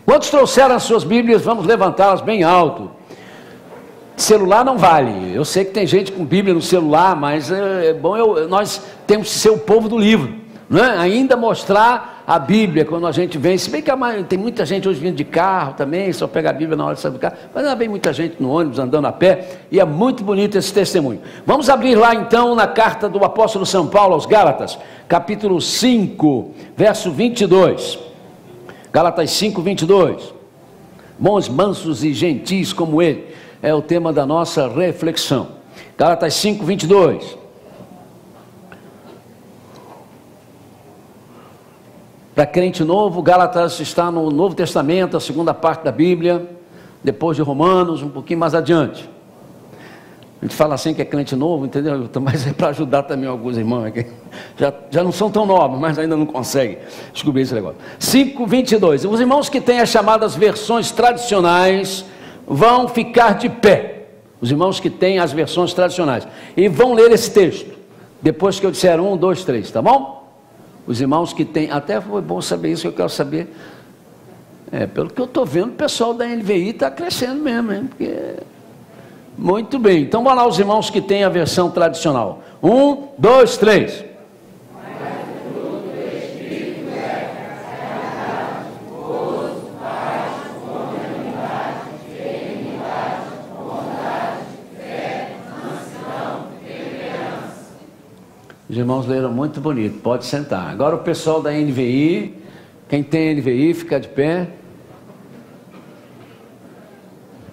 Quantos trouxeram as suas Bíblias? Vamos levantá-las bem alto. Celular não vale. Eu sei que tem gente com Bíblia no celular, mas é bom nós temos que ser o povo do livro, não é? Ainda mostrar a Bíblia quando a gente vem. Se bem que tem muita gente hoje vindo de carro também, só pega a Bíblia na hora de sair do carro, mas não vem muita gente no ônibus, andando a pé, e é muito bonito esse testemunho. Vamos abrir lá então na carta do apóstolo São Paulo aos Gálatas, capítulo 5, verso 22. Gálatas 5, 22. Bons, mansos e gentis como ele, é o tema da nossa reflexão. Gálatas 5, 22. Para crente novo, Gálatas está no Novo Testamento, a segunda parte da Bíblia, depois de Romanos, um pouquinho mais adiante. A gente fala assim que é crente novo, entendeu? Mas é para ajudar também alguns irmãos aqui. Já não são tão novos, mas ainda não conseguem descobrir esse negócio. 5, 22. Os irmãos que têm as chamadas versões tradicionais vão ficar de pé. Os irmãos que têm as versões tradicionais. E vão ler esse texto. Depois que eu disser 1, 2, 3, tá bom? Os irmãos que têm, até foi bom saber isso, que eu quero saber. Pelo que eu estou vendo, o pessoal da NVI está crescendo mesmo, hein? Porque... Muito bem, então vamos lá os irmãos que têm a versão tradicional. 1, 2, 3. Os irmãos leram muito bonito, pode sentar. Agora o pessoal da NVI, quem tem NVI, fica de pé.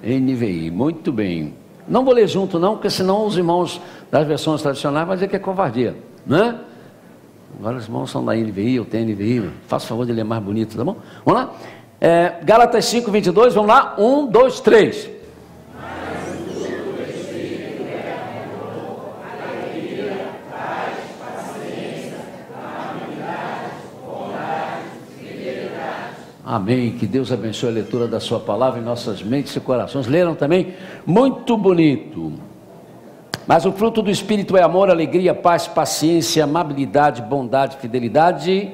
NVI, muito bem. Não vou ler junto não, porque senão os irmãos das versões tradicionais vão dizer que é covardia, né? Agora os irmãos são da NVI, eu tenho NVI, faça o favor de ler mais bonito, tá bom? Vamos lá? Gálatas 5, 22, vamos lá? 1, 2, 3. Amém, que Deus abençoe a leitura da sua palavra em nossas mentes e corações. Leram também? Muito bonito. Mas o fruto do Espírito é amor, alegria, paz, paciência, amabilidade, bondade, fidelidade,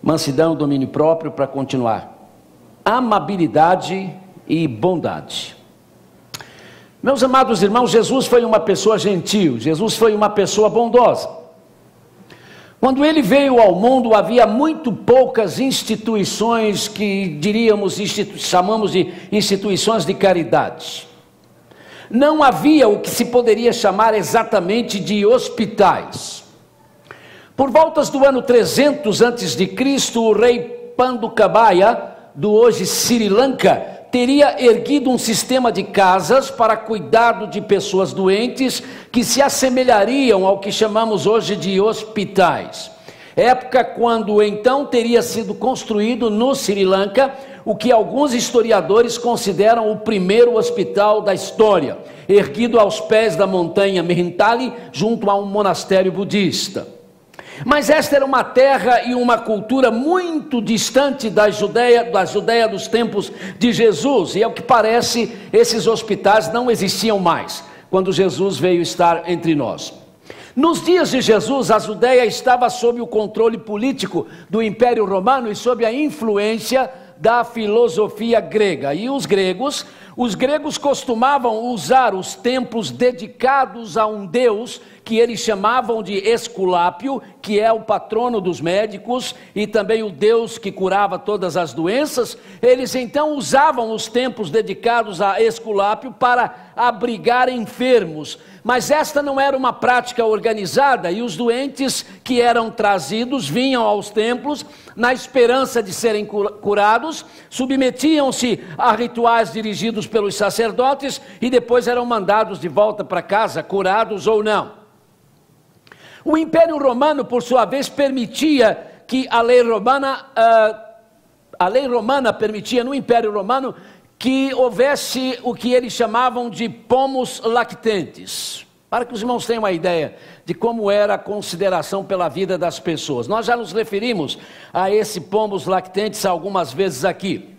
mansidão, domínio próprio, para continuar. Amabilidade e bondade. Meus amados irmãos, Jesus foi uma pessoa gentil, Jesus foi uma pessoa bondosa. Quando ele veio ao mundo, havia muito poucas instituições que chamamos de instituições de caridade. Não havia o que se poderia chamar exatamente de hospitais. Por voltas do ano 300 a.C., o rei Pandukabhaya, do hoje Sri Lanka, teria erguido um sistema de casas para cuidado de pessoas doentes que se assemelhariam ao que chamamos hoje de hospitais. Época quando então teria sido construído no Sri Lanka o que alguns historiadores consideram o primeiro hospital da história, erguido aos pés da montanha Mehintali, junto a um monastério budista. Mas esta era uma terra e uma cultura muito distante da Judeia dos tempos de Jesus, e ao que parece, esses hospitais não existiam mais, quando Jesus veio estar entre nós. Nos dias de Jesus, a Judeia estava sob o controle político do Império Romano e sob a influência da filosofia grega, e os gregos costumavam usar os templos dedicados a um deus que eles chamavam de Esculápio, que é o patrono dos médicos e também o deus que curava todas as doenças. Eles então usavam os templos dedicados a Esculápio para abrigar enfermos, mas esta não era uma prática organizada, e os doentes que eram trazidos vinham aos templos na esperança de serem curados, submetiam-se a rituais dirigidos pelos sacerdotes e depois eram mandados de volta para casa, curados ou não. O Império Romano, por sua vez, permitia que a lei romana permitia no Império Romano que houvesse o que eles chamavam de pomos lactentes, para que os irmãos tenham uma ideia de como era a consideração pela vida das pessoas. Nós já nos referimos a esse pomos lactentes algumas vezes aqui.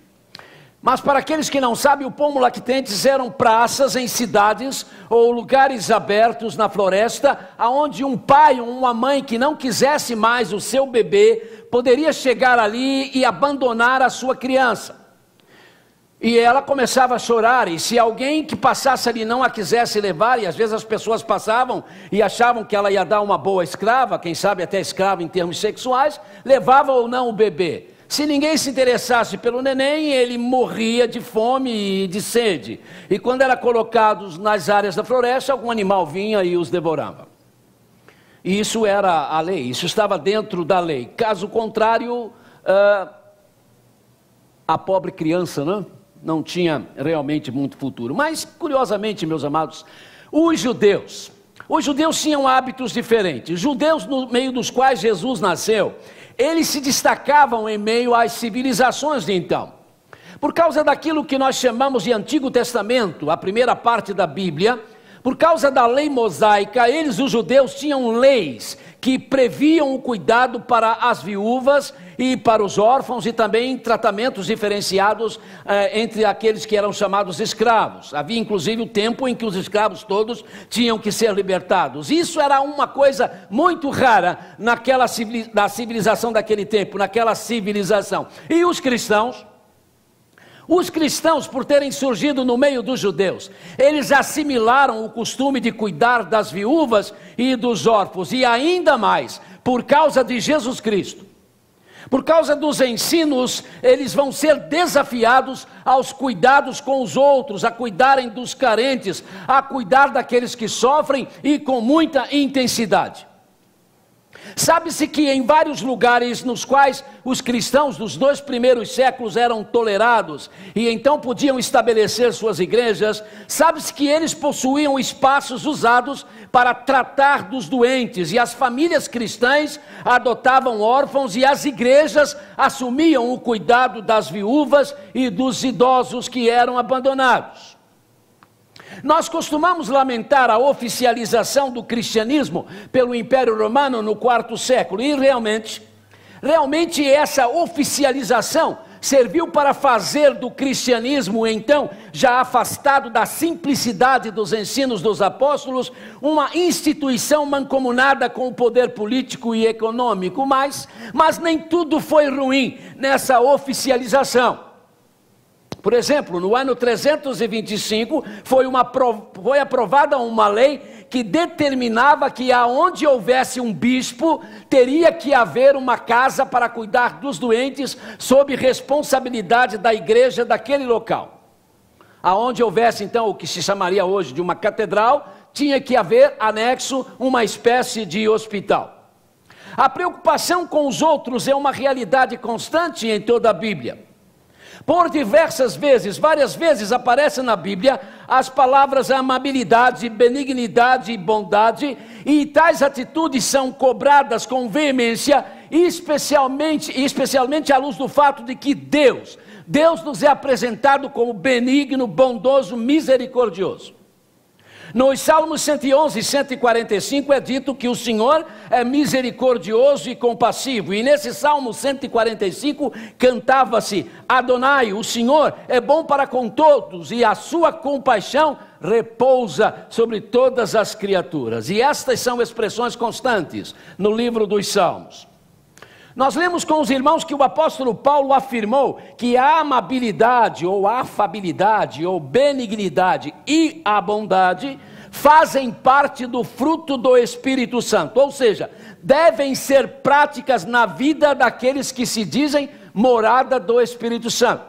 Mas para aqueles que não sabem, o pomo lactentes eram praças em cidades ou lugares abertos na floresta, aonde um pai ou uma mãe que não quisesse mais o seu bebê, poderia chegar ali e abandonar a sua criança. E ela começava a chorar, e se alguém que passasse ali não a quisesse levar, e às vezes as pessoas passavam e achavam que ela ia dar uma boa escrava, quem sabe até escrava em termos sexuais, levava ou não o bebê. Se ninguém se interessasse pelo neném, ele morria de fome e de sede. E quando era colocados nas áreas da floresta, algum animal vinha e os devorava. E isso era a lei, isso estava dentro da lei. Caso contrário, a pobre criança, não tinha realmente muito futuro. Mas, curiosamente, meus amados, os judeus tinham hábitos diferentes. Os judeus, no meio dos quais Jesus nasceu, eles se destacavam em meio às civilizações de então. Por causa daquilo que nós chamamos de Antigo Testamento, a primeira parte da Bíblia, por causa da lei mosaica, os judeus, tinham leis que previam o cuidado para as viúvas e para os órfãos, e também tratamentos diferenciados entre aqueles que eram chamados escravos. Havia inclusive o tempo em que os escravos todos tinham que ser libertados. Isso era uma coisa muito rara na civilização daquele tempo, naquela civilização. E os cristãos, por terem surgido no meio dos judeus, eles assimilaram o costume de cuidar das viúvas e dos órfãos, e ainda mais, por causa de Jesus Cristo. Por causa dos ensinos, eles vão ser desafiados aos cuidados com os outros, a cuidarem dos carentes, a cuidar daqueles que sofrem, e com muita intensidade. Sabe-se que em vários lugares nos quais os cristãos dos 2 primeiros séculos eram tolerados e então podiam estabelecer suas igrejas, sabe-se que eles possuíam espaços usados para tratar dos doentes, e as famílias cristãs adotavam órfãos, e as igrejas assumiam o cuidado das viúvas e dos idosos que eram abandonados. Nós costumamos lamentar a oficialização do cristianismo pelo Império Romano no 4º século, e realmente essa oficialização serviu para fazer do cristianismo, então, já afastado da simplicidade dos ensinos dos apóstolos, uma instituição mancomunada com o poder político e econômico, mas nem tudo foi ruim nessa oficialização. Por exemplo, no ano 325 foi aprovada uma lei que determinava que aonde houvesse um bispo, teria que haver uma casa para cuidar dos doentes, sob responsabilidade da igreja daquele local. Aonde houvesse então o que se chamaria hoje de uma catedral, tinha que haver anexo uma espécie de hospital. A preocupação com os outros é uma realidade constante em toda a Bíblia. Por várias vezes aparecem na Bíblia as palavras amabilidade, benignidade e bondade, e tais atitudes são cobradas com veemência, especialmente à luz do fato de que Deus nos é apresentado como benigno, bondoso, misericordioso. Nos Salmos 111 e 145 é dito que o Senhor é misericordioso e compassivo, e nesse Salmo 145 cantava-se: Adonai, o Senhor é bom para com todos, e a sua compaixão repousa sobre todas as criaturas. E estas são expressões constantes no livro dos Salmos. Nós lemos com os irmãos que o apóstolo Paulo afirmou que a amabilidade, ou afabilidade, ou benignidade e a bondade fazem parte do fruto do Espírito Santo, ou seja, devem ser práticas na vida daqueles que se dizem morada do Espírito Santo.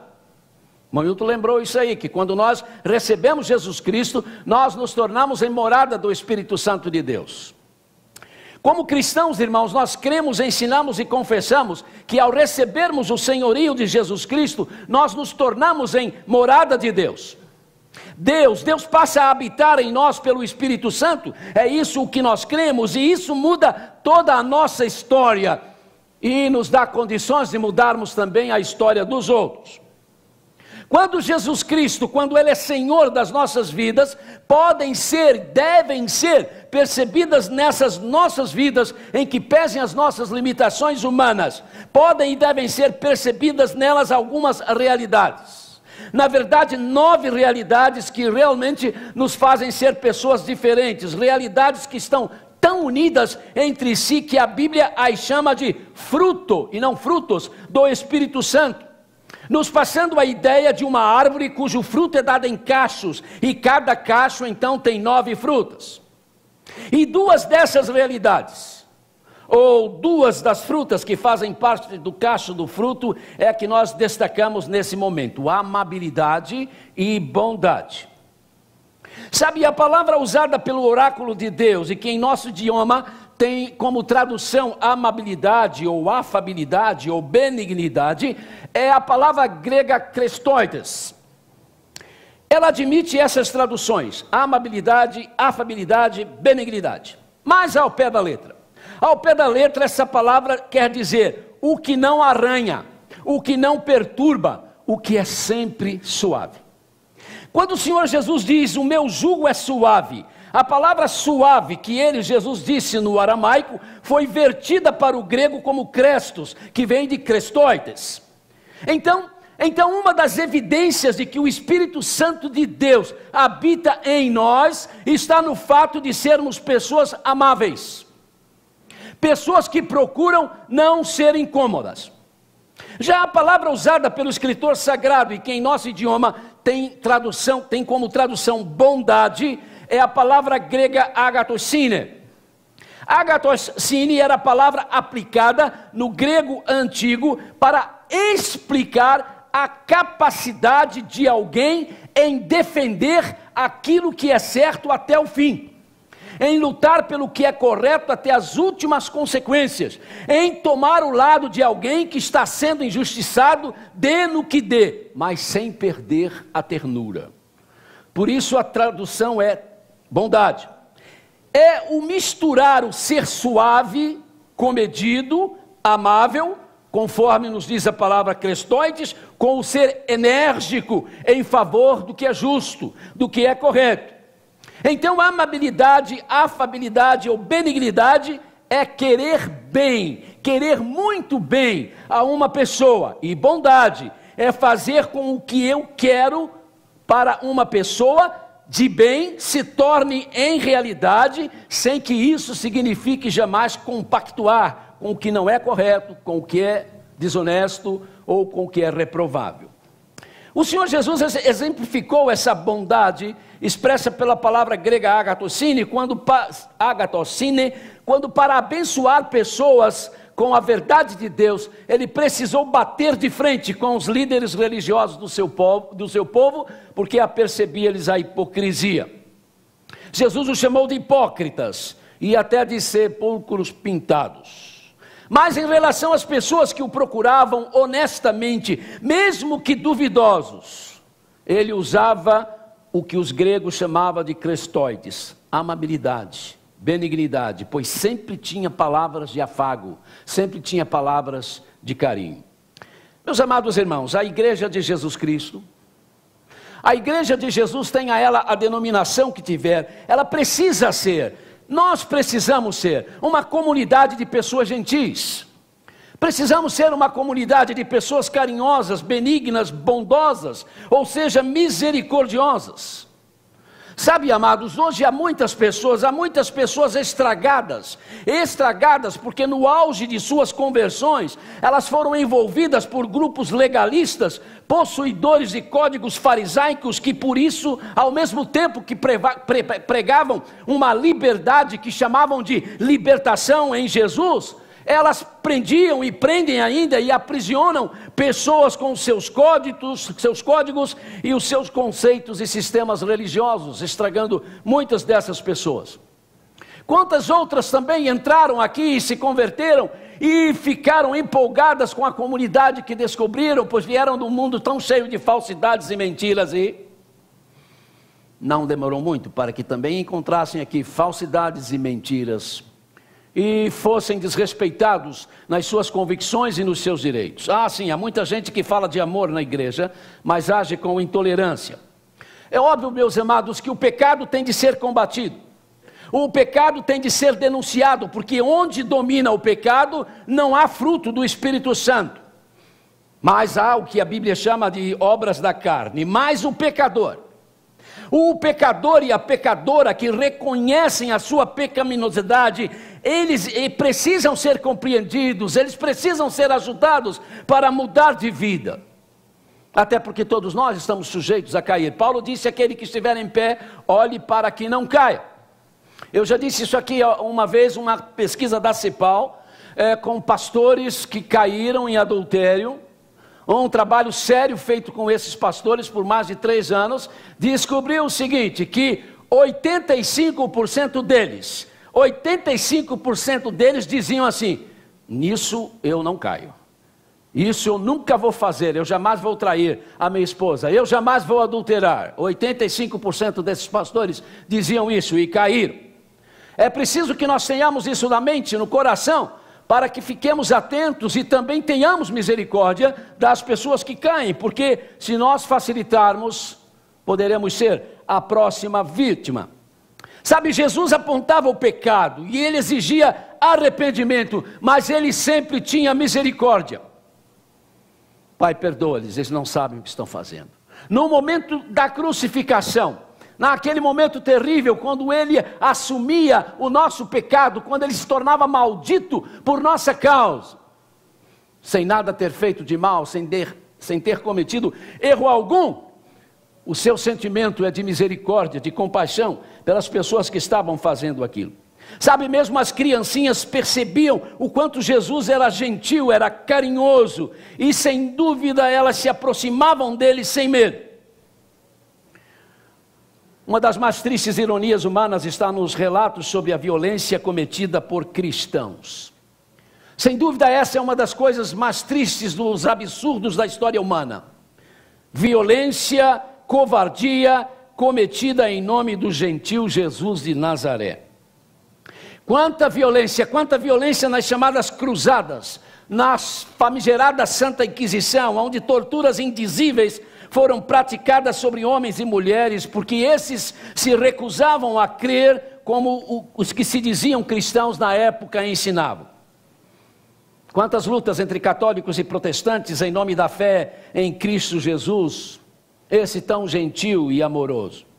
Manilton lembrou isso aí, que quando nós recebemos Jesus Cristo, nós nos tornamos em morada do Espírito Santo de Deus. Como cristãos, irmãos, nós cremos, ensinamos e confessamos que ao recebermos o senhorio de Jesus Cristo, nós nos tornamos em morada de Deus. Deus passa a habitar em nós pelo Espírito Santo, é isso o que nós cremos, e isso muda toda a nossa história e nos dá condições de mudarmos também a história dos outros. Quando Jesus Cristo, quando Ele é Senhor das nossas vidas, devem ser percebidas nessas nossas vidas, em que pesem as nossas limitações humanas, podem e devem ser percebidas nelas algumas realidades. Na verdade, 9 realidades que realmente nos fazem ser pessoas diferentes, realidades que estão tão unidas entre si que a Bíblia as chama de fruto, e não frutos, do Espírito Santo. nos passando a ideia de uma árvore cujo fruto é dado em cachos, e cada cacho então tem 9 frutas. E duas dessas realidades, ou duas das frutas que fazem parte do cacho do fruto, é a que nós destacamos nesse momento: amabilidade e bondade. Sabe, a palavra usada pelo oráculo de Deus, e que em nosso idioma tem como tradução amabilidade, ou afabilidade, ou benignidade, é a palavra grega krestoides. Ela admite essas traduções: amabilidade, afabilidade, benignidade. Mas ao pé da letra. Ao pé da letra, essa palavra quer dizer o que não arranha, o que não perturba, o que é sempre suave. Quando o Senhor Jesus diz: o meu jugo é suave, a palavra suave que Jesus disse no aramaico foi vertida para o grego como krestos, que vem de krestoides. Então, uma das evidências de que o Espírito Santo de Deus habita em nós está no fato de sermos pessoas amáveis, pessoas que procuram não ser incômodas. Já a palavra usada pelo escritor sagrado, e que em nosso idioma tem como tradução bondade, é a palavra grega agathosine. Agathosine era a palavra aplicada no grego antigo para explicar a capacidade de alguém em defender aquilo que é certo até o fim, em lutar pelo que é correto até as últimas consequências, em tomar o lado de alguém que está sendo injustiçado, dê no que dê, mas sem perder a ternura. Por isso a tradução é bondade. É o misturar o ser suave, comedido, amável, conforme nos diz a palavra krestoides, com o ser enérgico em favor do que é justo, do que é correto. Então, amabilidade, afabilidade ou benignidade é querer bem, querer muito bem a uma pessoa. E bondade é fazer com o que eu quero para uma pessoa de bem se torne em realidade, sem que isso signifique jamais compactuar com o que não é correto, com o que é desonesto ou com o que é reprovável. O Senhor Jesus exemplificou essa bondade expressa pela palavra grega agathosine, quando para abençoar pessoas com a verdade de Deus, ele precisou bater de frente com os líderes religiosos do seu povo, porque apercebia-lhes a hipocrisia. Jesus os chamou de hipócritas e até de sepulcros pintados. Mas em relação às pessoas que o procuravam honestamente, mesmo que duvidosos, ele usava o que os gregos chamavam de krestoides, amabilidade, benignidade, pois sempre tinha palavras de afago, sempre tinha palavras de carinho. Meus amados irmãos, a igreja de Jesus Cristo, a igreja de Jesus, tenha ela a denominação que tiver, ela precisa ser, nós precisamos ser uma comunidade de pessoas gentis. Precisamos ser uma comunidade de pessoas carinhosas, benignas, bondosas, ou seja, misericordiosas. Sabe, amados, hoje há muitas pessoas estragadas porque no auge de suas conversões, elas foram envolvidas por grupos legalistas, possuidores de códigos farisaicos, que por isso, ao mesmo tempo que pregavam uma liberdade que chamavam de libertação em Jesus, elas prendiam e prendem ainda e aprisionam pessoas com seus códigos e os seus conceitos e sistemas religiosos, estragando muitas dessas pessoas. Quantas outras também entraram aqui e se converteram e ficaram empolgadas com a comunidade que descobriram, pois vieram de um mundo tão cheio de falsidades e mentiras, e não demorou muito para que também encontrassem aqui falsidades e mentiras e fossem desrespeitados nas suas convicções e nos seus direitos. Sim, há muita gente que fala de amor na igreja, mas age com intolerância. É óbvio, meus amados, que o pecado tem de ser combatido. O pecado tem de ser denunciado, porque onde domina o pecado, não há fruto do Espírito Santo. Mas há o que a Bíblia chama de obras da carne. Mas o pecador e a pecadora que reconhecem a sua pecaminosidade, eles precisam ser compreendidos, eles precisam ser ajudados para mudar de vida. Até porque todos nós estamos sujeitos a cair. Paulo disse: aquele que estiver em pé, olhe para que não caia. Eu já disse isso aqui uma vez, uma pesquisa da CEPAL, com pastores que caíram em adultério. Um trabalho sério feito com esses pastores por mais de 3 anos, descobriu o seguinte, que 85% deles diziam assim: nisso eu não caio. Isso eu nunca vou fazer, eu jamais vou trair a minha esposa, eu jamais vou adulterar. 85% desses pastores diziam isso e caíram. É preciso que nós tenhamos isso na mente, no coração, para que fiquemos atentos e também tenhamos misericórdia das pessoas que caem, porque se nós facilitarmos, poderemos ser a próxima vítima. Sabe, Jesus apontava o pecado e ele exigia arrependimento, mas ele sempre tinha misericórdia. Pai, perdoa-lhes, eles não sabem o que estão fazendo. No momento da crucificação, naquele momento terrível, quando ele assumia o nosso pecado, quando ele se tornava maldito por nossa causa, sem nada ter feito de mal, sem ter cometido erro algum, o seu sentimento é de misericórdia, de compaixão pelas pessoas que estavam fazendo aquilo. Sabe, mesmo as criancinhas percebiam o quanto Jesus era gentil, era carinhoso, e sem dúvida elas se aproximavam dele sem medo. Uma das mais tristes ironias humanas está nos relatos sobre a violência cometida por cristãos. Sem dúvida essa é uma das coisas mais tristes, dos absurdos da história humana. Violência, covardia cometida em nome do gentil Jesus de Nazaré. Quanta violência nas chamadas cruzadas, nas famigeradas Santa Inquisição, onde torturas indizíveis foram praticadas sobre homens e mulheres, porque esses se recusavam a crer como os que se diziam cristãos na época ensinavam. Quantas lutas entre católicos e protestantes em nome da fé em Cristo Jesus, esse tão gentil e amoroso.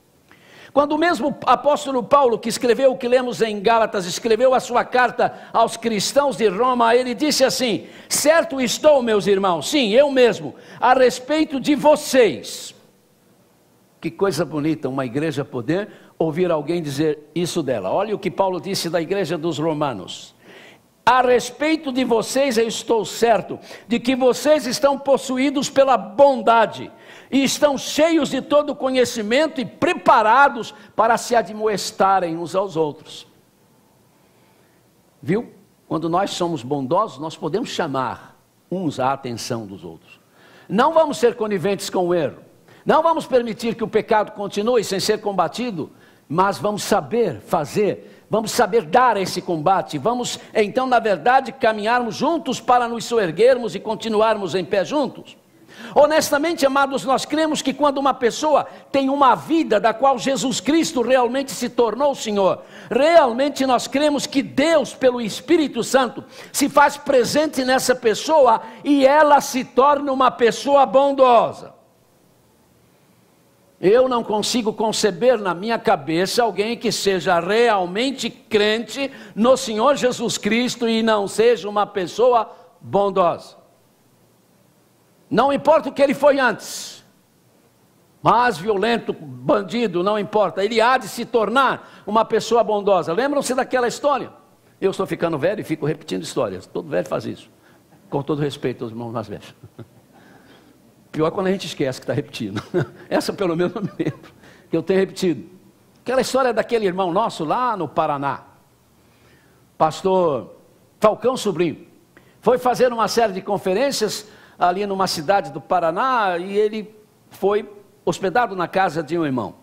Quando o mesmo apóstolo Paulo, que escreveu o que lemos em Gálatas, escreveu a sua carta aos cristãos de Roma, ele disse assim: certo estou, meus irmãos, sim, eu mesmo, a respeito de vocês. Que coisa bonita, uma igreja poder ouvir alguém dizer isso dela. Olha o que Paulo disse da igreja dos romanos: a respeito de vocês eu estou certo, de que vocês estão possuídos pela bondade, e estão cheios de todo conhecimento e preparados para se admoestarem uns aos outros. Viu? Quando nós somos bondosos, nós podemos chamar uns a atenção dos outros. Não vamos ser coniventes com o erro. Não vamos permitir que o pecado continue sem ser combatido, mas vamos saber fazer, vamos saber dar esse combate. Vamos, então, na verdade, caminharmos juntos para nos soerguermos e continuarmos em pé juntos. Honestamente, amados, nós cremos que quando uma pessoa tem uma vida da qual Jesus Cristo realmente se tornou o Senhor, realmente nós cremos que Deus, pelo Espírito Santo, se faz presente nessa pessoa e ela se torna uma pessoa bondosa. Eu não consigo conceber na minha cabeça alguém que seja realmente crente no Senhor Jesus Cristo e não seja uma pessoa bondosa. Não importa o que ele foi antes, mas violento, bandido, não importa, ele há de se tornar uma pessoa bondosa. Lembram-se daquela história? Eu estou ficando velho e fico repetindo histórias, todo velho faz isso, com todo respeito aos irmãos mais velhos. Pior quando a gente esquece que está repetindo. Essa pelo menos eu me lembro, que eu tenho repetido. Aquela história daquele irmão nosso lá no Paraná, pastor Falcão Sobrinho, foi fazer uma série de conferências ali numa cidade do Paraná, e ele foi hospedado na casa de um irmão.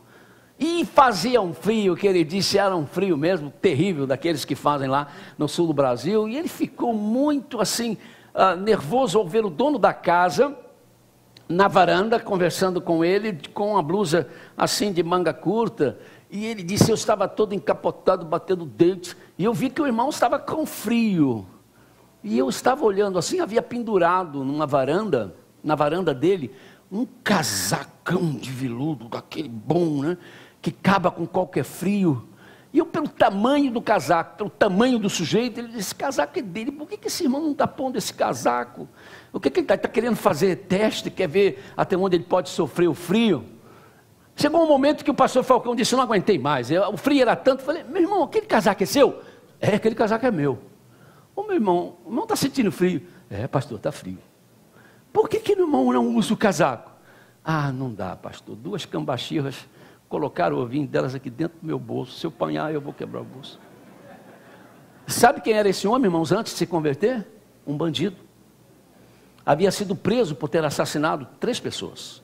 E fazia um frio, que ele disse, era um frio mesmo, terrível, daqueles que fazem lá no sul do Brasil, e ele ficou muito assim, nervoso ao ver o dono da casa, na varanda, conversando com ele, com uma blusa assim de manga curta, e ele disse, eu estava todo encapotado, batendo dentes, e eu vi que o irmão estava com frio. E eu estava olhando assim, havia pendurado numa varanda, na varanda dele, um casacão de veludo, daquele bom, né? Que acaba com qualquer frio. E eu, pelo tamanho do casaco, pelo tamanho do sujeito, ele disse, esse casaco é dele, por que esse irmão não está pondo esse casaco? O que ele está querendo fazer teste, quer ver até onde ele pode sofrer o frio? Chegou um momento que o pastor Falcão disse, eu não aguentei mais, o frio era tanto, eu falei, meu irmão, aquele casaco é seu? É, aquele casaco é meu. Ô meu irmão, o irmão está sentindo frio? É, pastor, está frio. Por que meu irmão não usa o casaco? Ah, não dá, pastor, 2 cambachirras colocaram o ovinho delas aqui dentro do meu bolso, se eu apanhar eu vou quebrar o bolso. Sabe quem era esse homem, irmãos, antes de se converter? Um bandido. Havia sido preso por ter assassinado 3 pessoas.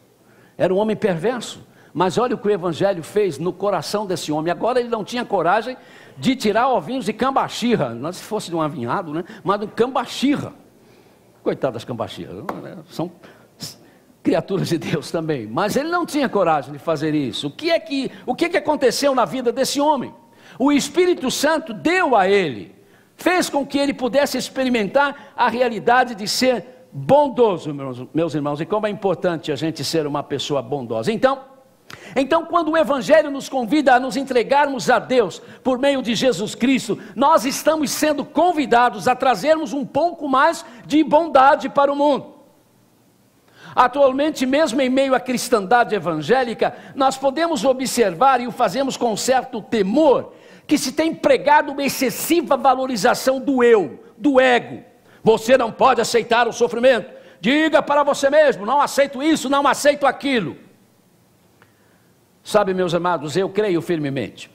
Era um homem perverso. Mas olha o que o evangelho fez no coração desse homem. Agora ele não tinha coragem de tirar ovinhos de cambachirra. Não se fosse de um avinhado, né? Mas de cambachirra. Coitado das cambachirras. São criaturas de Deus também. Mas ele não tinha coragem de fazer isso. O que aconteceu na vida desse homem? O Espírito Santo deu a ele. Fez com que ele pudesse experimentar a realidade de ser bondoso, meus irmãos. E como é importante a gente ser uma pessoa bondosa. Então, quando o Evangelho nos convida a nos entregarmos a Deus por meio de Jesus Cristo, nós estamos sendo convidados a trazermos um pouco mais de bondade para o mundo. Atualmente, mesmo em meio à cristandade evangélica, nós podemos observar, e o fazemos com certo temor, que se tem pregado uma excessiva valorização do eu, do ego. Você não pode aceitar o sofrimento. Diga para você mesmo, não aceito isso, não aceito aquilo. Sabe, meus amados, eu creio firmemente.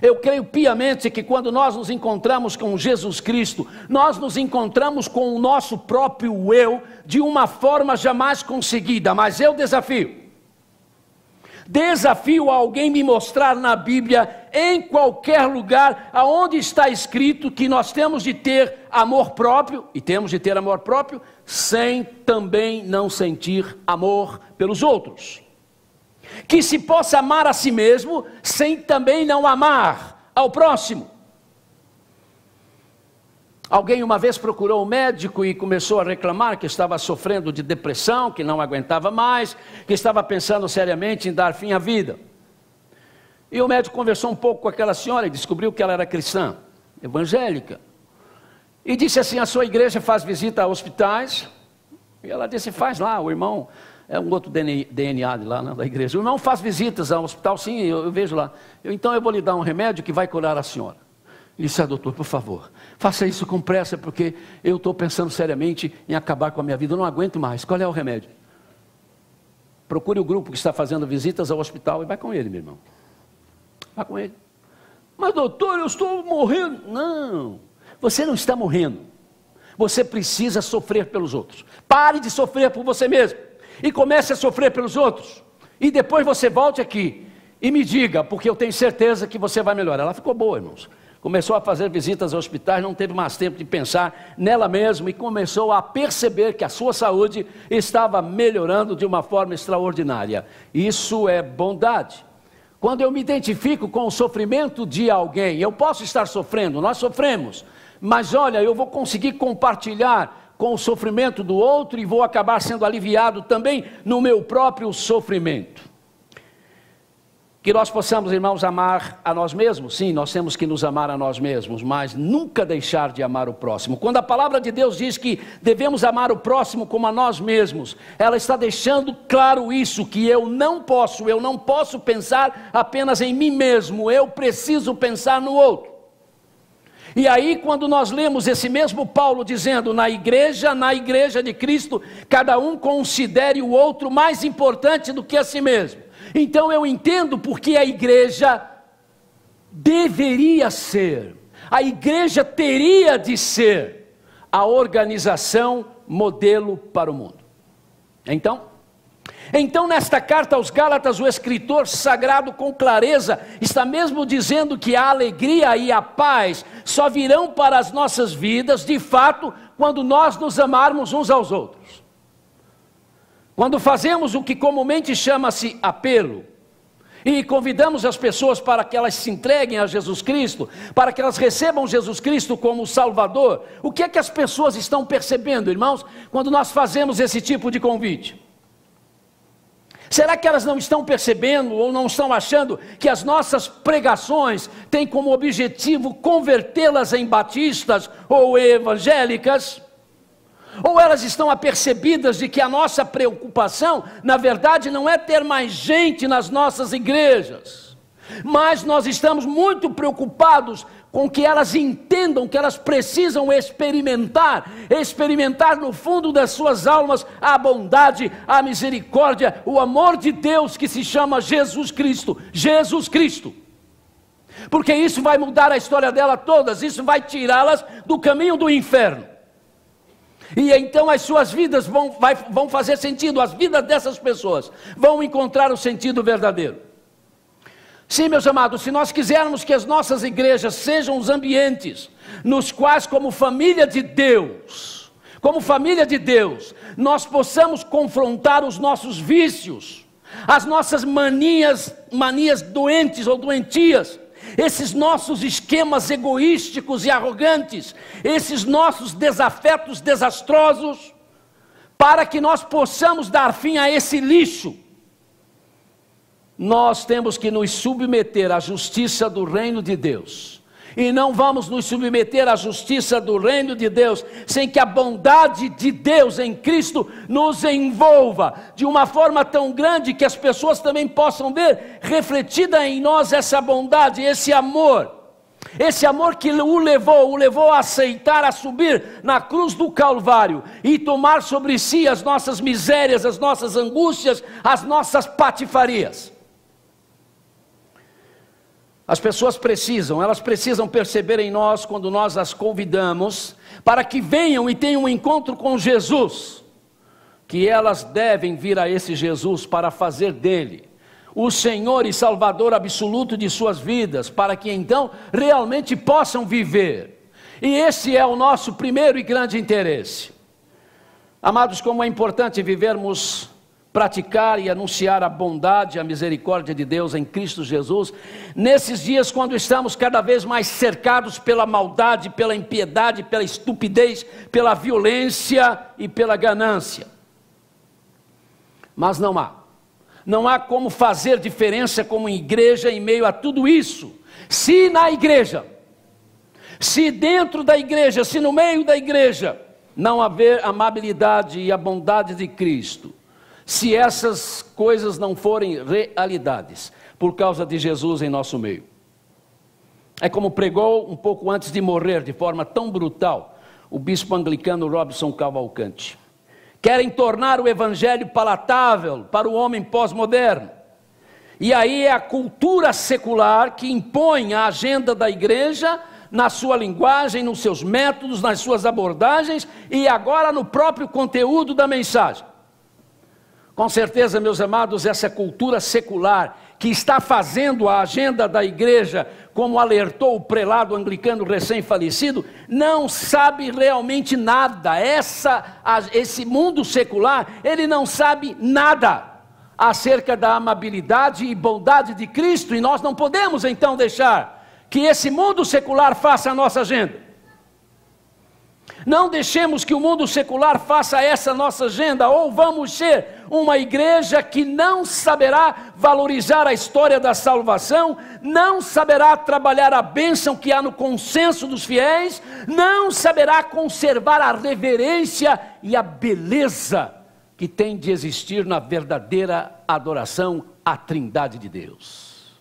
Eu creio piamente que quando nós nos encontramos com Jesus Cristo, nós nos encontramos com o nosso próprio eu, de uma forma jamais conseguida. Mas eu desafio alguém me mostrar na Bíblia, em qualquer lugar, aonde está escrito que nós temos de ter amor próprio, e temos de ter amor próprio, sem também não sentir amor pelos outros. Que se possa amar a si mesmo, sem também não amar ao próximo. Alguém uma vez procurou um médico e começou a reclamar que estava sofrendo de depressão, que não aguentava mais, que estava pensando seriamente em dar fim à vida. E o médico conversou um pouco com aquela senhora e descobriu que ela era cristã, evangélica. E disse assim, a sua igreja faz visita a hospitais? E ela disse, faz lá, o irmão... É um outro DNA de lá, né, da igreja. O irmão faz visitas ao hospital, sim, eu vejo lá. Então eu vou lhe dar um remédio que vai curar a senhora. Ele disse, doutor, por favor, faça isso com pressa, porque eu estou pensando seriamente em acabar com a minha vida, eu não aguento mais. Qual é o remédio? Procure o grupo que está fazendo visitas ao hospital e vai com ele, meu irmão. Vai com ele. Mas doutor, eu estou morrendo. Não, você não está morrendo. Você precisa sofrer pelos outros. Pare de sofrer por você mesmo. E comece a sofrer pelos outros, e depois você volte aqui, e me diga, porque eu tenho certeza que você vai melhorar. Ela ficou boa, irmãos, começou a fazer visitas a hospitais, não teve mais tempo de pensar nela mesma, e começou a perceber que a sua saúde estava melhorando de uma forma extraordinária. Isso é bondade. Quando eu me identifico com o sofrimento de alguém, eu posso estar sofrendo, nós sofremos, mas olha, eu vou conseguir compartilhar com o sofrimento do outro e vou acabar sendo aliviado também no meu próprio sofrimento. Que nós possamos, irmãos, amar a nós mesmos. Sim, nós temos que nos amar a nós mesmos, mas nunca deixar de amar o próximo. Quando a palavra de Deus diz que devemos amar o próximo como a nós mesmos, ela está deixando claro isso, que eu não posso pensar apenas em mim mesmo, eu preciso pensar no outro. E aí, quando nós lemos esse mesmo Paulo dizendo, na igreja de Cristo, cada um considere o outro mais importante do que a si mesmo. Então eu entendo porque a igreja deveria ser, a igreja teria de ser a organização modelo para o mundo. Então, nesta carta aos Gálatas, o escritor sagrado com clareza está mesmo dizendo que a alegria e a paz só virão para as nossas vidas, de fato, quando nós nos amarmos uns aos outros. Quando fazemos o que comumente chama-se apelo, e convidamos as pessoas para que elas se entreguem a Jesus Cristo, para que elas recebam Jesus Cristo como Salvador, o que é que as pessoas estão percebendo, irmãos, quando nós fazemos esse tipo de convite? Será que elas não estão percebendo ou não estão achando que as nossas pregações têm como objetivo convertê-las em batistas ou evangélicas? Ou elas estão apercebidas de que a nossa preocupação, na verdade, não é ter mais gente nas nossas igrejas, mas nós estamos muito preocupados com que elas entendam que elas precisam experimentar no fundo das suas almas a bondade, a misericórdia, o amor de Deus que se chama Jesus Cristo. Jesus Cristo. Porque isso vai mudar a história dela todas, isso vai tirá-las do caminho do inferno. E então as suas vidas vão fazer sentido, as vidas dessas pessoas vão encontrar o sentido verdadeiro. Sim, meus amados, se nós quisermos que as nossas igrejas sejam os ambientes nos quais, como família de Deus, nós possamos confrontar os nossos vícios, as nossas manias doentes ou doentias, esses nossos esquemas egoísticos e arrogantes, esses nossos desafetos desastrosos, para que nós possamos dar fim a esse lixo, nós temos que nos submeter à justiça do reino de Deus. E não vamos nos submeter à justiça do reino de Deus sem que a bondade de Deus em Cristo nos envolva de uma forma tão grande que as pessoas também possam ver refletida em nós essa bondade, esse amor que o levou a aceitar, a subir na cruz do Calvário e tomar sobre si as nossas misérias, as nossas angústias, as nossas patifarias. As pessoas precisam perceber em nós, quando nós as convidamos, para que venham e tenham um encontro com Jesus, que elas devem vir a esse Jesus para fazer dele o Senhor e Salvador absoluto de suas vidas, para que então realmente possam viver. E esse é o nosso primeiro e grande interesse. Amados, como é importante vivermos, praticar e anunciar a bondade, a misericórdia de Deus em Cristo Jesus, nesses dias quando estamos cada vez mais cercados pela maldade, pela impiedade, pela estupidez, pela violência e pela ganância. Mas não há como fazer diferença como igreja em meio a tudo isso, se na igreja, se dentro da igreja, se no meio da igreja, não haver a amabilidade e a bondade de Cristo, se essas coisas não forem realidades, por causa de Jesus em nosso meio. É como pregou um pouco antes de morrer, de forma tão brutal, o bispo anglicano Robson Cavalcante. Querem tornar o evangelho palatável para o homem pós-moderno. E aí é a cultura secular que impõe a agenda da igreja, na sua linguagem, nos seus métodos, nas suas abordagens e agora no próprio conteúdo da mensagem. Com certeza, meus amados, essa cultura secular que está fazendo a agenda da igreja, como alertou o prelado anglicano recém-falecido, não sabe realmente nada. Esse mundo secular, ele não sabe nada acerca da amabilidade e bondade de Cristo, e nós não podemos então deixar que esse mundo secular faça a nossa agenda. Não deixemos que o mundo secular faça essa nossa agenda, ou vamos ser uma igreja que não saberá valorizar a história da salvação, não saberá trabalhar a bênção que há no consenso dos fiéis, não saberá conservar a reverência e a beleza que tem de existir na verdadeira adoração à Trindade de Deus.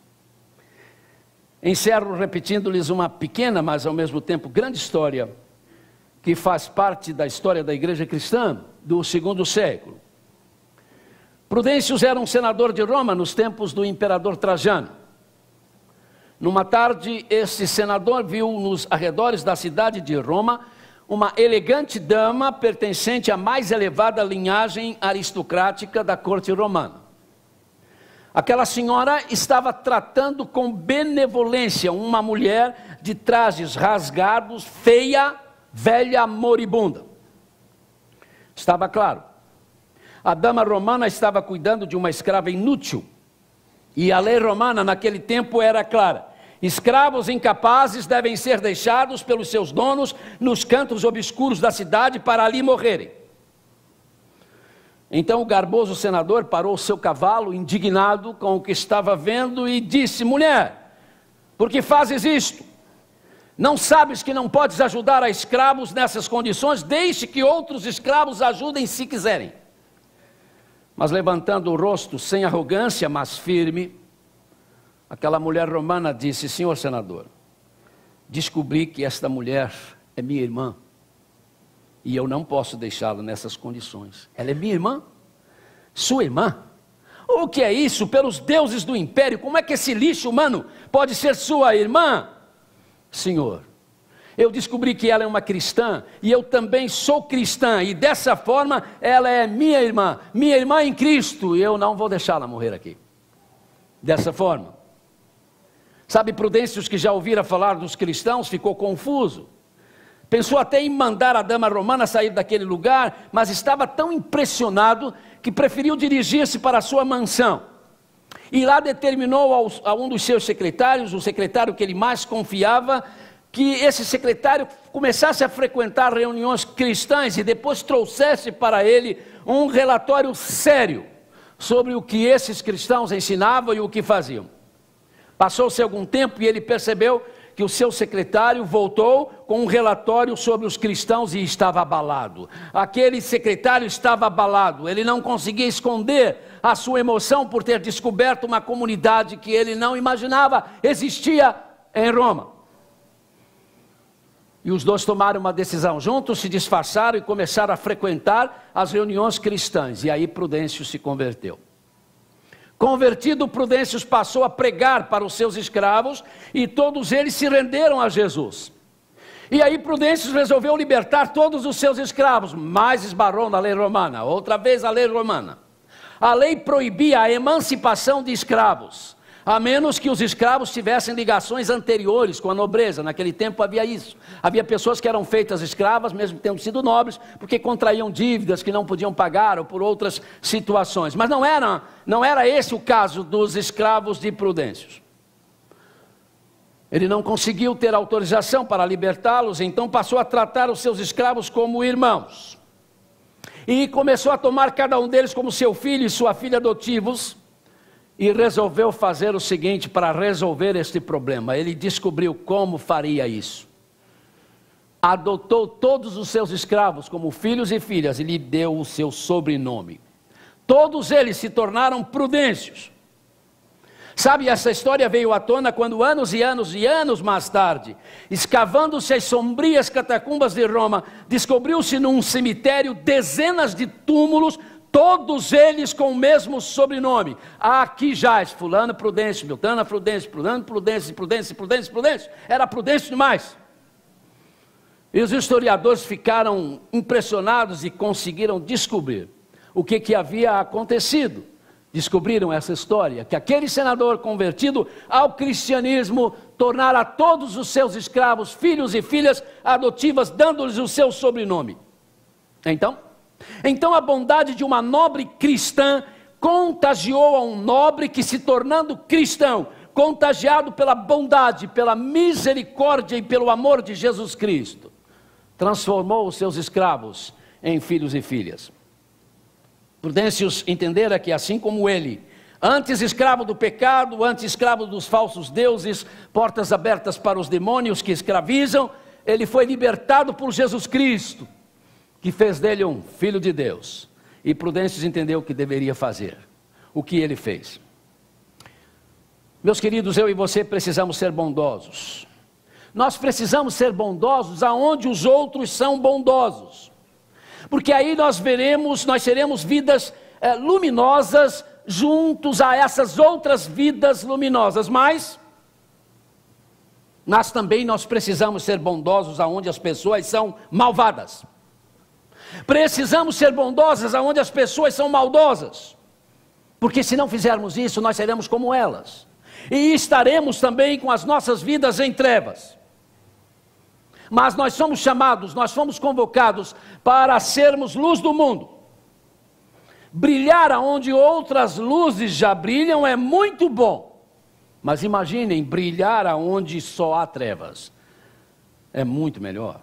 Encerro repetindo-lhes uma pequena, mas ao mesmo tempo grande história, que faz parte da história da igreja cristã do segundo século. Prudêncius era um senador de Roma nos tempos do imperador Trajano. Numa tarde, esse senador viu nos arredores da cidade de Roma uma elegante dama pertencente à mais elevada linhagem aristocrática da corte romana. Aquela senhora estava tratando com benevolência uma mulher de trajes rasgados, feia, velha, moribunda. Estava claro, a dama romana estava cuidando de uma escrava inútil, e a lei romana naquele tempo era clara: escravos incapazes devem ser deixados pelos seus donos nos cantos obscuros da cidade para ali morrerem. Então o garboso senador parou o seu cavalo, indignado com o que estava vendo, e disse: mulher, por que fazes isto? Não sabes que não podes ajudar a escravos nessas condições? Deixe que outros escravos ajudem se quiserem. Mas levantando o rosto, sem arrogância, mas firme, aquela mulher romana disse: senhor senador, descobri que esta mulher é minha irmã, e eu não posso deixá-la nessas condições. Ela é minha irmã? Sua irmã? O que é isso? Pelos deuses do império, como é que esse lixo humano pode ser sua irmã? Senhor, eu descobri que ela é uma cristã, e eu também sou cristã, e dessa forma ela é minha irmã em Cristo, e eu não vou deixá-la morrer aqui, dessa forma. Sabe, Prudêncio, que já ouvira falar dos cristãos, ficou confuso, pensou até em mandar a dama romana sair daquele lugar, mas estava tão impressionado, que preferiu dirigir-se para a sua mansão, e lá determinou a um dos seus secretários, o secretário que ele mais confiava, que esse secretário começasse a frequentar reuniões cristãs e depois trouxesse para ele um relatório sério sobre o que esses cristãos ensinavam e o que faziam. Passou-se algum tempo e ele percebeu que o seu secretário voltou com um relatório sobre os cristãos e estava abalado. Aquele secretário estava abalado, ele não conseguia esconder a sua emoção por ter descoberto uma comunidade que ele não imaginava existia em Roma. E os dois tomaram uma decisão juntos, se disfarçaram e começaram a frequentar as reuniões cristãs. E aí Prudêncio se converteu. Convertido, Prudêncio passou a pregar para os seus escravos e todos eles se renderam a Jesus. E aí Prudêncio resolveu libertar todos os seus escravos, mas esbarrou na lei romana, outra vez a lei romana. A lei proibia a emancipação de escravos, a menos que os escravos tivessem ligações anteriores com a nobreza. Naquele tempo havia isso. Havia pessoas que eram feitas escravas, mesmo tendo sido nobres, porque contraíam dívidas que não podiam pagar ou por outras situações. Mas não era esse o caso dos escravos de Prudêncio. Ele não conseguiu ter autorização para libertá-los, então passou a tratar os seus escravos como irmãos. E começou a tomar cada um deles como seu filho e sua filha adotivos, e resolveu fazer o seguinte para resolver este problema. Ele descobriu como faria isso. Adotou todos os seus escravos como filhos e filhas e lhe deu o seu sobrenome. Todos eles se tornaram Prudêncios. Sabe, essa história veio à tona quando anos e anos e anos mais tarde, escavando-se as sombrias catacumbas de Roma, descobriu-se num cemitério dezenas de túmulos, todos eles com o mesmo sobrenome. Aqui jaz fulano Prudêncio, Beltrano Prudêncio, fulano Prudêncio, Prudêncio, Prudêncio, Prudêncio. Era Prudêncio demais. E os historiadores ficaram impressionados e conseguiram descobrir o que havia acontecido. Descobriram essa história, que aquele senador convertido ao cristianismo tornara todos os seus escravos filhos e filhas adotivas, dando-lhes o seu sobrenome. Então a bondade de uma nobre cristã contagiou a um nobre que, se tornando cristão, contagiado pela bondade, pela misericórdia e pelo amor de Jesus Cristo, transformou os seus escravos em filhos e filhas. Prudêncios entendera que, assim como ele, antes escravo do pecado, antes escravo dos falsos deuses, portas abertas para os demônios que escravizam, ele foi libertado por Jesus Cristo, que fez dele um filho de Deus. E Prudêncios entendeu o que deveria fazer, o que ele fez. Meus queridos, eu e você precisamos ser bondosos. Nós precisamos ser bondosos aonde os outros são bondosos, porque aí nós seremos vidas luminosas juntos a essas outras vidas luminosas. Mas também nós precisamos ser bondosos aonde as pessoas são malvadas. Precisamos ser bondosos aonde as pessoas são maldosas, porque se não fizermos isso, nós seremos como elas, e estaremos também com as nossas vidas em trevas. Mas nós somos chamados, nós fomos convocados para sermos luz do mundo. Brilhar aonde outras luzes já brilham é muito bom, mas imaginem brilhar aonde só há trevas, é muito melhor.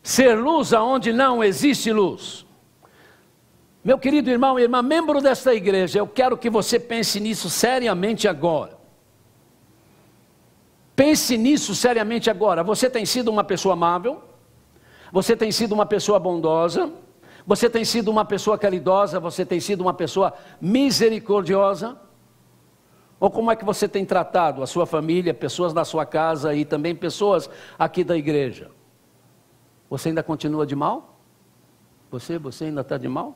Ser luz aonde não existe luz. Meu querido irmão e irmã, membro desta igreja, eu quero que você pense nisso seriamente agora. Pense nisso seriamente agora. Você tem sido uma pessoa amável? Você tem sido uma pessoa bondosa? Você tem sido uma pessoa caridosa? Você tem sido uma pessoa misericordiosa? Ou como é que você tem tratado a sua família, pessoas da sua casa e também pessoas aqui da igreja? Você ainda continua de mal? Você ainda está de mal?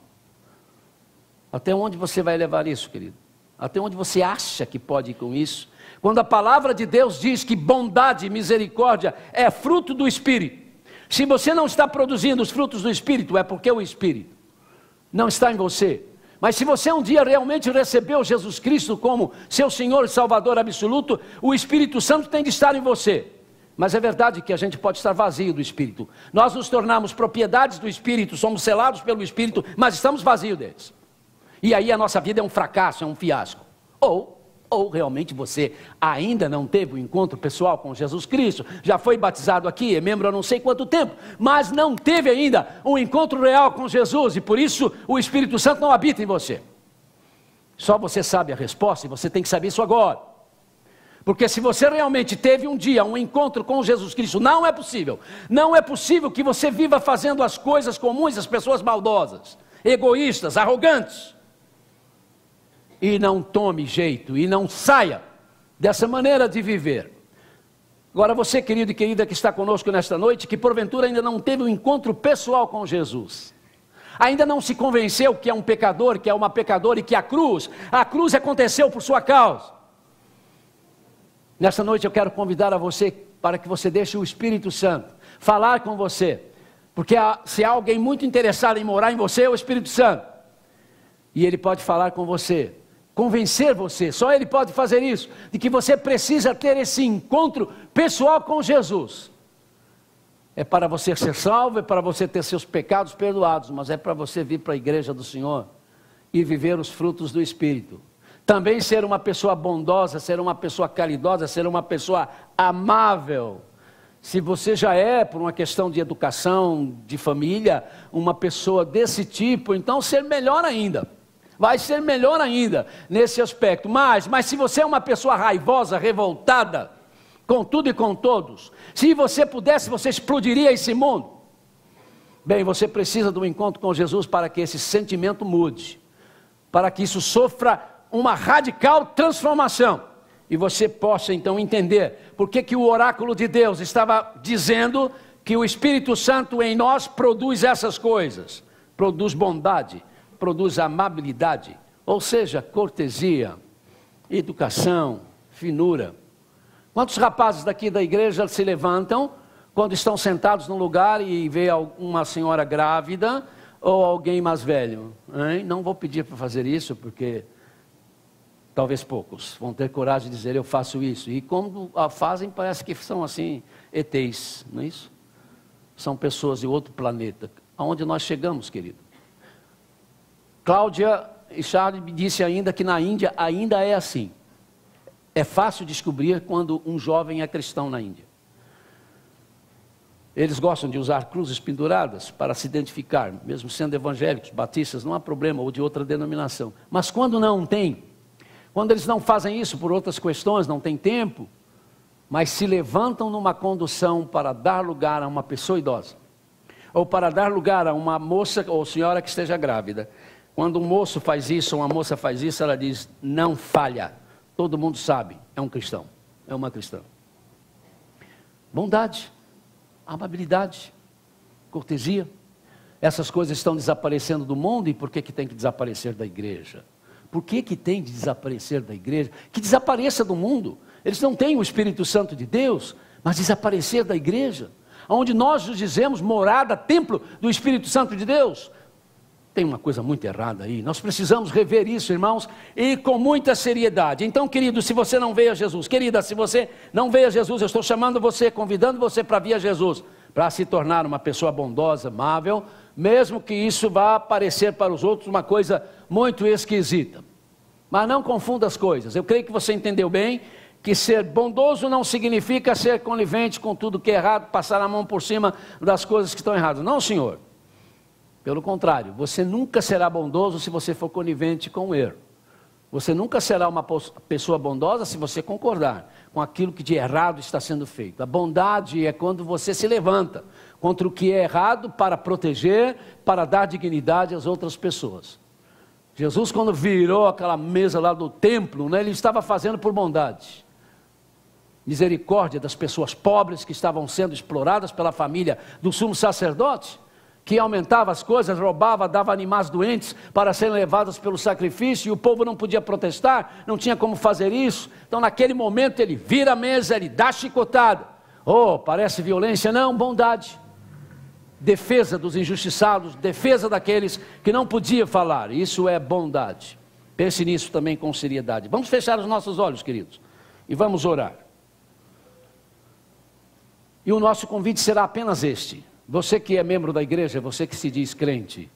Até onde você vai levar isso, querido? Até onde você acha que pode ir com isso? Quando a palavra de Deus diz que bondade e misericórdia é fruto do Espírito. Se você não está produzindo os frutos do Espírito, é porque o Espírito não está em você. Mas se você um dia realmente recebeu Jesus Cristo como seu Senhor e Salvador absoluto, o Espírito Santo tem de estar em você. Mas é verdade que a gente pode estar vazio do Espírito. Nós nos tornamos propriedades do Espírito, somos selados pelo Espírito, mas estamos vazios deles. E aí a nossa vida é um fracasso, é um fiasco. Ou realmente você ainda não teve um encontro pessoal com Jesus Cristo, já foi batizado aqui, é membro há não sei quanto tempo, mas não teve ainda um encontro real com Jesus, e por isso o Espírito Santo não habita em você. Só você sabe a resposta, e você tem que saber isso agora. Porque se você realmente teve um dia um encontro com Jesus Cristo, não é possível que você viva fazendo as coisas comuns das pessoas maldosas, egoístas, arrogantes, e não tome jeito, e não saia dessa maneira de viver. Agora você, querido e querida que está conosco nesta noite, que porventura ainda não teve um encontro pessoal com Jesus, ainda não se convenceu que é um pecador, que é uma pecadora e que a cruz aconteceu por sua causa. Nesta noite eu quero convidar a você para que você deixe o Espírito Santo falar com você, porque se há alguém muito interessado em morar em você, é o Espírito Santo, e ele pode falar com você, convencer você, só ele pode fazer isso, de que você precisa ter esse encontro pessoal com Jesus. É para você ser salvo, é para você ter seus pecados perdoados, mas é para você vir para a igreja do Senhor e viver os frutos do Espírito. Também ser uma pessoa bondosa, ser uma pessoa caridosa, ser uma pessoa amável. Se você já é, por uma questão de educação, de família, uma pessoa desse tipo, então ser melhor ainda. Vai ser melhor ainda nesse aspecto. Mas se você é uma pessoa raivosa, revoltada, com tudo e com todos, se você pudesse, você explodiria esse mundo. Bem, você precisa de um encontro com Jesus para que esse sentimento mude, para que isso sofra uma radical transformação, e você possa então entender por que o oráculo de Deus estava dizendo que o Espírito Santo em nós produz essas coisas, produz bondade, produz amabilidade, ou seja, cortesia, educação, finura. Quantos rapazes daqui da igreja se levantam quando estão sentados num lugar e vê uma senhora grávida ou alguém mais velho? Hein? Não vou pedir para fazer isso, porque talvez poucos vão ter coragem de dizer eu faço isso, e quando a fazem parece que são assim ETs, não é isso? São pessoas de outro planeta. Aonde nós chegamos, querido? Cláudia e Charles me disse ainda que na Índia ainda é assim. É fácil descobrir quando um jovem é cristão na Índia. Eles gostam de usar cruzes penduradas para se identificar, mesmo sendo evangélicos, batistas, não há problema, ou de outra denominação. Mas quando não tem, quando eles não fazem isso por outras questões, não tem tempo, mas se levantam numa condução para dar lugar a uma pessoa idosa, ou para dar lugar a uma moça ou senhora que esteja grávida. Quando um moço faz isso, ou uma moça faz isso, ela diz, não falha. Todo mundo sabe, é um cristão, é uma cristã. Bondade, amabilidade, cortesia. Essas coisas estão desaparecendo do mundo, e por que tem que desaparecer da igreja? Por que tem de desaparecer da igreja? Que desapareça do mundo. Eles não têm o Espírito Santo de Deus, mas desaparecer da igreja, onde nós nos dizemos morada, templo do Espírito Santo de Deus. Tem uma coisa muito errada aí, nós precisamos rever isso, irmãos, e com muita seriedade. Então, querido, se você não veio a Jesus, querida, se você não veio a Jesus, eu estou chamando você, convidando você para vir a Jesus, para se tornar uma pessoa bondosa, amável, mesmo que isso vá parecer para os outros uma coisa muito esquisita. Mas não confunda as coisas. Eu creio que você entendeu bem que ser bondoso não significa ser conivente com tudo que é errado, passar a mão por cima das coisas que estão erradas. Não, senhor. Pelo contrário, você nunca será bondoso se você for conivente com o erro. Você nunca será uma pessoa bondosa se você concordar com aquilo que de errado está sendo feito. A bondade é quando você se levanta contra o que é errado para proteger, para dar dignidade às outras pessoas. Jesus, quando virou aquela mesa lá do templo, ele estava fazendo por bondade. Misericórdia das pessoas pobres que estavam sendo exploradas pela família do sumo sacerdote, que aumentava as coisas, roubava, dava animais doentes para serem levados pelo sacrifício, e o povo não podia protestar, não tinha como fazer isso. Então naquele momento ele vira a mesa, ele dá chicotada. Oh, parece violência? Não, bondade. Defesa dos injustiçados, defesa daqueles que não podiam falar, isso é bondade. Pense nisso também com seriedade. Vamos fechar os nossos olhos, queridos, e vamos orar. E o nosso convite será apenas este: você que é membro da igreja, você que se diz crente,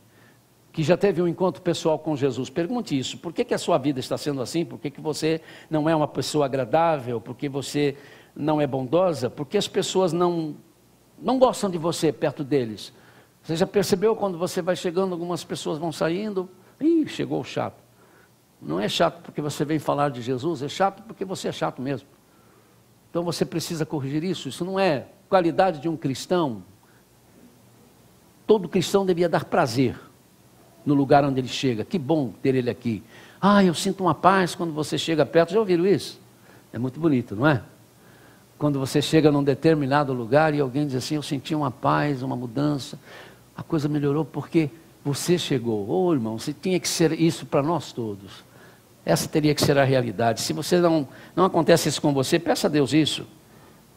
que já teve um encontro pessoal com Jesus, pergunte isso: por que a sua vida está sendo assim? Por que você não é uma pessoa agradável? Por que você não é bondosa? Por que as pessoas não gostam de você perto deles? Você já percebeu quando você vai chegando, algumas pessoas vão saindo? Ih, chegou o chato. Não é chato porque você vem falar de Jesus, é chato porque você é chato mesmo. Então você precisa corrigir isso. Isso não é qualidade de um cristão. Todo cristão devia dar prazer no lugar onde ele chega. Que bom ter ele aqui. Ah, eu sinto uma paz quando você chega perto. Já ouviram isso? É muito bonito, não é? Quando você chega num determinado lugar e alguém diz assim: eu senti uma paz, uma mudança, a coisa melhorou porque você chegou. Ô irmão, se tinha que ser isso para nós todos. Essa teria que ser a realidade. Se você não acontece isso com você, peça a Deus isso.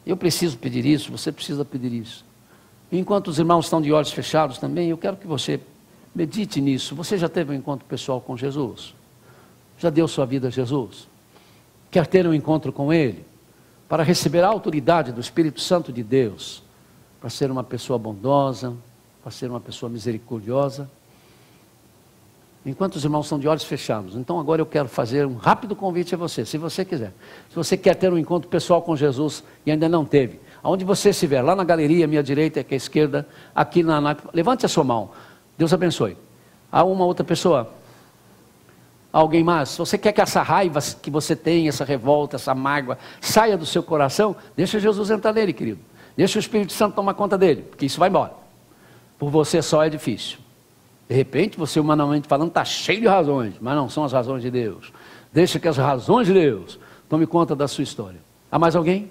Eu preciso pedir isso, você precisa pedir isso. Enquanto os irmãos estão de olhos fechados também, eu quero que você medite nisso. Você já teve um encontro pessoal com Jesus? Já deu sua vida a Jesus? Quer ter um encontro com Ele? Para receber a autoridade do Espírito Santo de Deus, para ser uma pessoa bondosa, para ser uma pessoa misericordiosa? Enquanto os irmãos estão de olhos fechados, então agora eu quero fazer um rápido convite a você, se você quiser. Se você quer ter um encontro pessoal com Jesus e ainda não teve, aonde você estiver, lá na galeria, à minha direita, aqui à esquerda, aqui levante a sua mão. Deus abençoe. Há uma outra pessoa? Alguém mais? Se você quer que essa raiva que você tem, essa revolta, essa mágoa, saia do seu coração, deixa Jesus entrar nele, querido. Deixa o Espírito Santo tomar conta dele, porque isso vai embora. Por você só é difícil. De repente, você humanamente falando está cheio de razões, mas não são as razões de Deus. Deixa que as razões de Deus tome conta da sua história. Há mais alguém?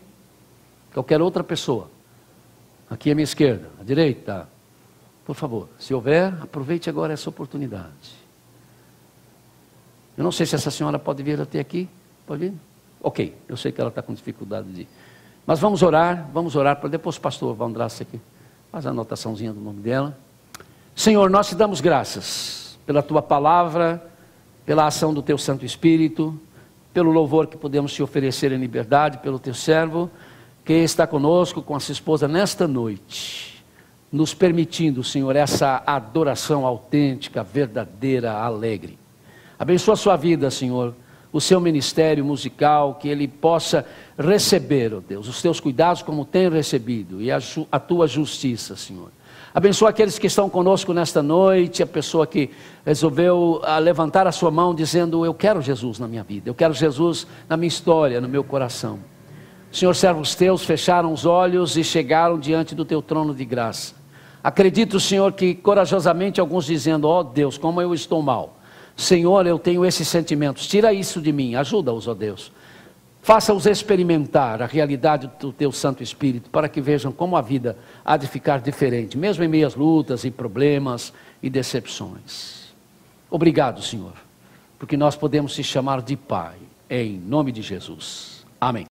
Qualquer outra pessoa? Aqui à minha esquerda, à direita. Por favor, se houver, aproveite agora essa oportunidade. Eu não sei se essa senhora pode vir até aqui. Pode vir? Ok, eu sei que ela está com dificuldade de ir. Mas vamos orar para depois o pastor Vandraça aqui. Faz a anotaçãozinha do nome dela. Senhor, nós te damos graças pela tua palavra, pela ação do teu Santo Espírito, pelo louvor que podemos te oferecer em liberdade, pelo teu servo, que está conosco com a sua esposa nesta noite, nos permitindo, Senhor, essa adoração autêntica, verdadeira, alegre. Abençoa a sua vida, Senhor, o seu ministério musical, que ele possa receber, ó Deus, os teus cuidados como tem recebido, e a tua justiça, Senhor. Abençoa aqueles que estão conosco nesta noite, a pessoa que resolveu levantar a sua mão dizendo: eu quero Jesus na minha vida, eu quero Jesus na minha história, no meu coração. Senhor, servos teus fecharam os olhos e chegaram diante do teu trono de graça. Acredito, Senhor, que corajosamente alguns dizendo: ó Deus, como eu estou mal. Senhor, eu tenho esses sentimentos, tira isso de mim, ajuda-os, ó Deus. Faça-os experimentar a realidade do teu Santo Espírito, para que vejam como a vida há de ficar diferente, mesmo em meio às lutas e problemas e decepções. Obrigado, Senhor, porque nós podemos te chamar de Pai, em nome de Jesus. Amém.